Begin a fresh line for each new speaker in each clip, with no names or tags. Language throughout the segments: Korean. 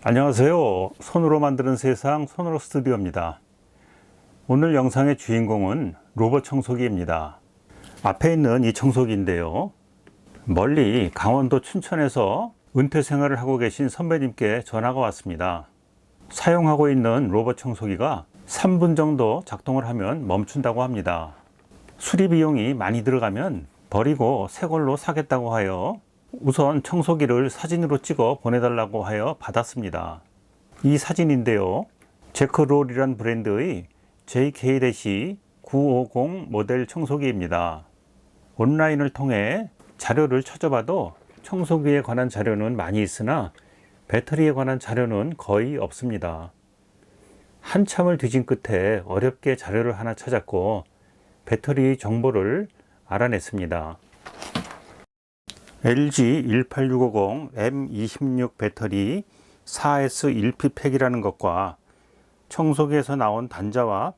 안녕하세요. 손으로 만드는 세상 손으로 스튜디오입니다. 오늘 영상의 주인공은 로봇 청소기입니다. 앞에 있는 이 청소기인데요. 멀리 강원도 춘천에서 은퇴 생활을 하고 계신 선배님께 전화가 왔습니다. 사용하고 있는 로봇 청소기가 3분 정도 작동을 하면 멈춘다고 합니다. 수리 비용이 많이 들어가면 버리고 새 걸로 사겠다고 하여 우선 청소기를 사진으로 찍어 보내달라고 하여 받았습니다. 이 사진인데요. 제크롤이란 브랜드의 JK-950 모델 청소기입니다. 온라인을 통해 자료를 찾아봐도 청소기에 관한 자료는 많이 있으나 배터리에 관한 자료는 거의 없습니다. 한참을 뒤진 끝에 어렵게 자료를 하나 찾았고 배터리 정보를 알아냈습니다. LG 18650 M26 배터리 4S 1P 팩이라는 것과 청소기에서 나온 단자와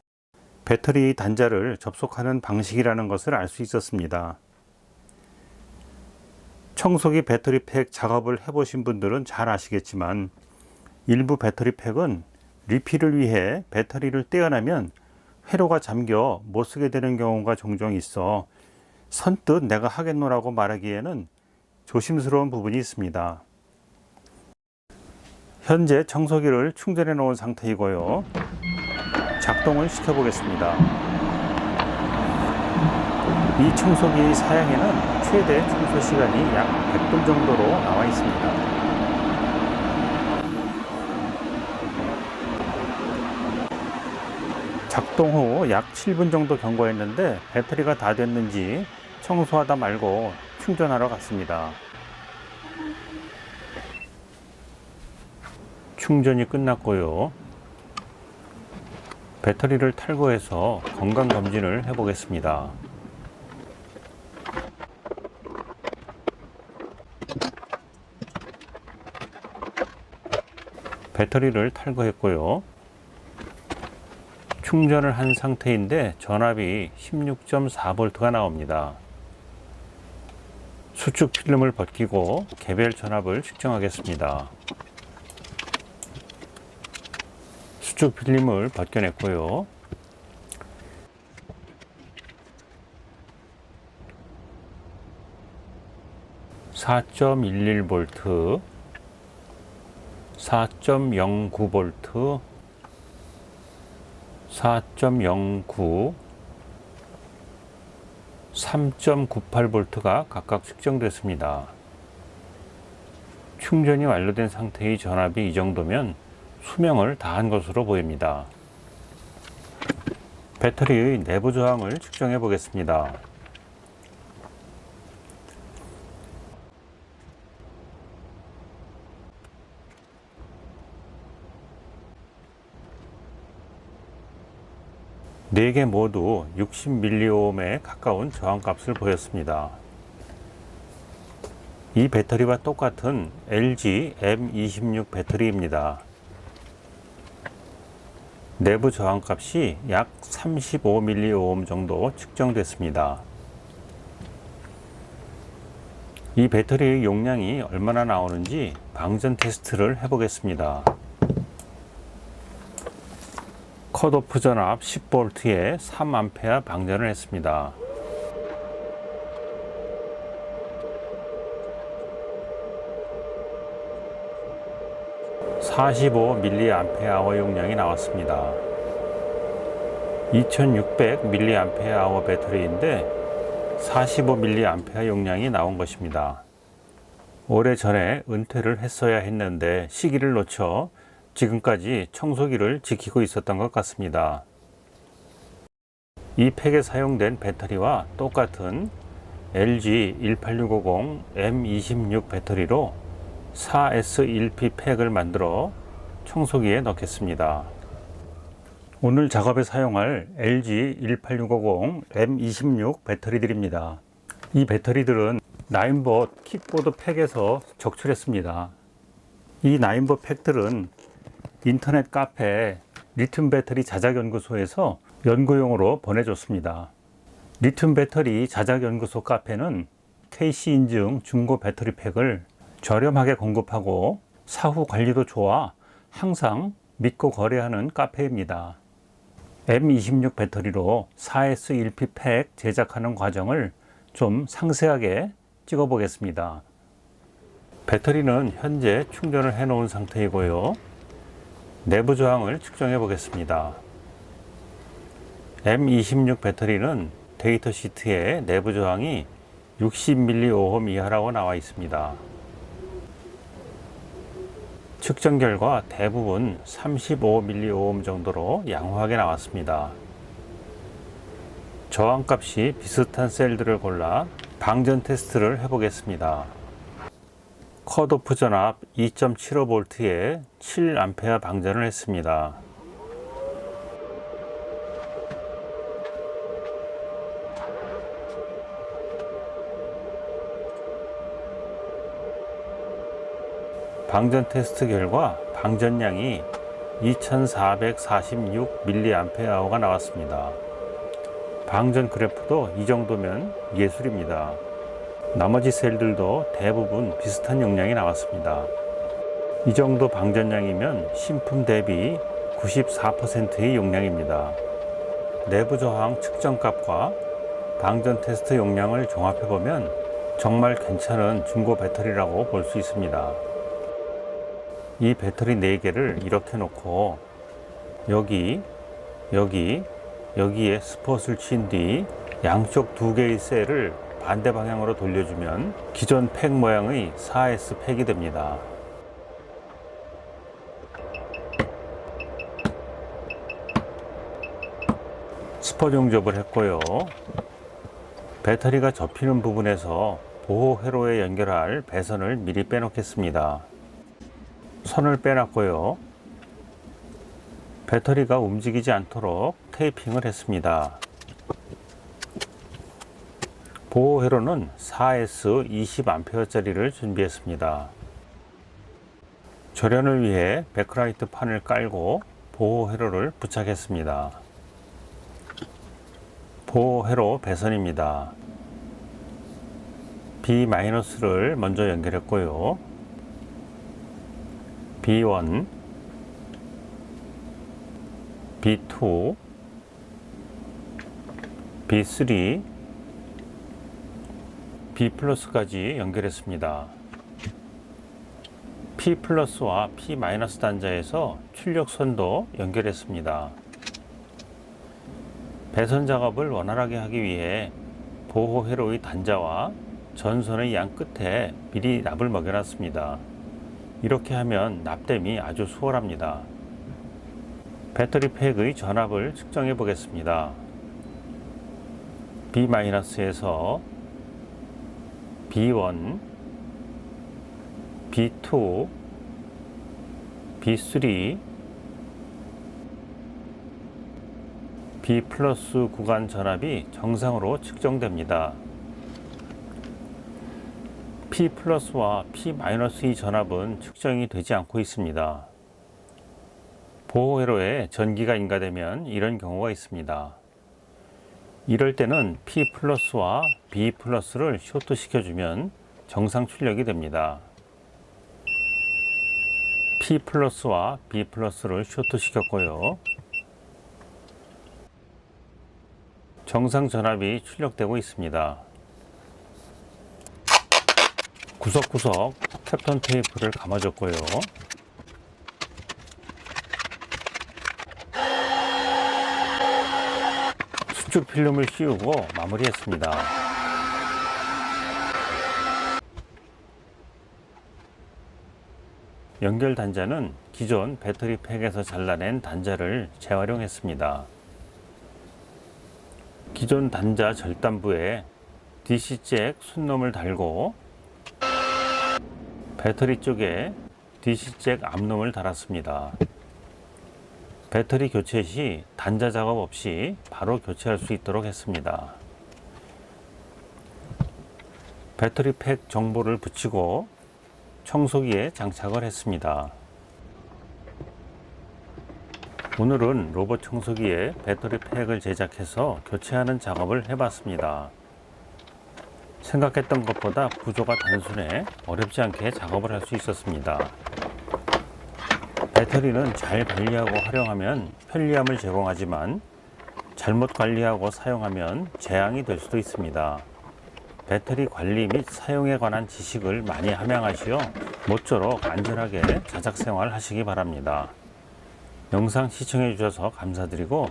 배터리 단자를 접속하는 방식이라는 것을 알 수 있었습니다. 청소기 배터리 팩 작업을 해보신 분들은 잘 아시겠지만 일부 배터리 팩은 리필을 위해 배터리를 떼어내면 회로가 잠겨 못 쓰게 되는 경우가 종종 있어 선뜻 내가 하겠노라고 말하기에는 조심스러운 부분이 있습니다. 현재 청소기를 충전해 놓은 상태이고요. 작동을 시켜 보겠습니다. 이 청소기 사양에는 최대 청소 시간이 약 100분 정도로 나와 있습니다. 작동 후 약 7분 정도 경과했는데 배터리가 다 됐는지 청소하다 말고 충전하러 갔습니다. 충전이 끝났고요. 배터리를 탈거해서 건강검진을 해보겠습니다. 배터리를 탈거했고요. 충전을 한 상태인데 전압이 16.4V가 나옵니다. 수축 필름을 벗기고 개별 전압을 측정하겠습니다. 수축 필름을 벗겨냈고요. (4.11V) 4.09V 4.09 3.98V가 각각 측정됐습니다. 충전이 완료된 상태의 전압이 이 정도면 수명을 다한 것으로 보입니다. 배터리의 내부 저항을 측정해 보겠습니다. 네 개 모두 60mAh에 가까운 저항값을 보였습니다. 이 배터리와 똑같은 LG M26 배터리입니다. 내부 저항값이 약 35mA 정도 측정됐습니다. 이 배터리의 용량이 얼마나 나오는지 방전 테스트를 해보겠습니다. 컷오프 전압 10V에 3A 방전을 했습니다. (45mAh) 용량이 나왔습니다. 2600mAh 배터리인데 45mAh 용량이 나온 것입니다. 오래전에 은퇴를 했어야 했는데 시기를 놓쳐 지금까지 청소기를 지키고 있었던 것 같습니다. 이 팩에 사용된 배터리와 똑같은 LG 18650 M26 배터리로 4S 1P 팩을 만들어 청소기에 넣겠습니다. 오늘 작업에 사용할 LG 18650 M26 배터리들입니다. 이 배터리들은 나인봇 킥보드 팩에서 적출했습니다. 이 나인봇 팩들은 인터넷 카페 리튬 배터리 자작연구소에서 연구용으로 보내줬습니다. 리튬 배터리 자작연구소 카페는 KC 인증 중고 배터리 팩을 저렴하게 공급하고 사후 관리도 좋아 항상 믿고 거래하는 카페입니다. M26 배터리로 4S 1P 팩 제작하는 과정을 좀 상세하게 찍어 보겠습니다. 배터리는 현재 충전을 해 놓은 상태이고요. 내부 저항을 측정해 보겠습니다. M26 배터리는 데이터 시트에 내부 저항이 60mAh 이하라고 나와 있습니다. 측정 결과 대부분 35mAh 정도로 양호하게 나왔습니다. 저항값이 비슷한 셀들을 골라 방전 테스트를 해보겠습니다. 컷오프 전압 2.75V에 7A 방전을 했습니다. 방전 테스트 결과 방전량이 2446mAh가 나왔습니다. 방전 그래프도 이 정도면 예술입니다. 나머지 셀들도 대부분 비슷한 용량이 나왔습니다. 이 정도 방전량이면 신품 대비 94%의 용량입니다. 내부 저항 측정값과 방전 테스트 용량을 종합해보면 정말 괜찮은 중고 배터리라고 볼 수 있습니다. 이 배터리 4개를 이렇게 놓고 여기에 스폿을 친 뒤 양쪽 2개의 셀을 반대 방향으로 돌려주면 기존 팩 모양의 4S 팩이 됩니다. 스폿 용접을 했고요. 배터리가 접히는 부분에서 보호 회로에 연결할 배선을 미리 빼놓겠습니다. 선을 빼놨고요. 배터리가 움직이지 않도록 테이핑을 했습니다. 보호 회로는 4S 20A짜리를 준비했습니다. 절연을 위해 백라이트 판을 깔고 보호 회로를 부착했습니다. 보호 회로 배선입니다. B-를 먼저 연결했고요. B1, B2, B3, B+까지 연결했습니다. P+와 P- 단자에서 출력선도 연결했습니다. 배선 작업을 원활하게 하기 위해 보호 회로의 단자와 전선의 양 끝에 미리 납을 먹여놨습니다. 이렇게 하면 납땜이 아주 수월합니다. 배터리 팩의 전압을 측정해 보겠습니다. B-에서 B1, B2, B3, B+ 구간 전압이 정상으로 측정됩니다. P+와 P-의 전압은 측정이 되지 않고 있습니다. 보호 회로에 전기가 인가되면 이런 경우가 있습니다. 이럴 때는 P+와 B+를 쇼트 시켜주면 정상 출력이 됩니다. P+와 B+를 쇼트 시켰고요. 정상 전압이 출력되고 있습니다. 구석구석 캡톤 테이프를 감아줬고요. 수축 필름을 씌우고 마무리했습니다. 연결 단자는 기존 배터리 팩에서 잘라낸 단자를 재활용했습니다. 기존 단자 절단부에 DC잭 순놈을 달고 배터리 쪽에 DC잭 앞놈을 달았습니다. 배터리 교체 시 단자 작업 없이 바로 교체할 수 있도록 했습니다. 배터리 팩 정보를 붙이고 청소기에 장착을 했습니다. 오늘은 로봇 청소기에 배터리 팩을 제작해서 교체하는 작업을 해봤습니다. 생각했던 것보다 구조가 단순해 어렵지 않게 작업을 할 수 있었습니다. 배터리는 잘 관리하고 활용하면 편리함을 제공하지만 잘못 관리하고 사용하면 재앙이 될 수도 있습니다. 배터리 관리 및 사용에 관한 지식을 많이 함양하시어 모쪼록 안전하게 자작 생활 하시기 바랍니다. 영상 시청해 주셔서 감사드리고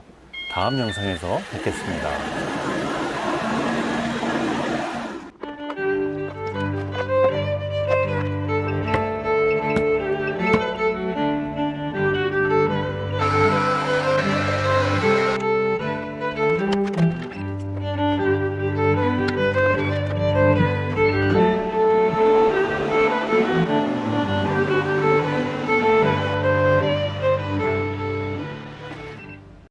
다음 영상에서 뵙겠습니다.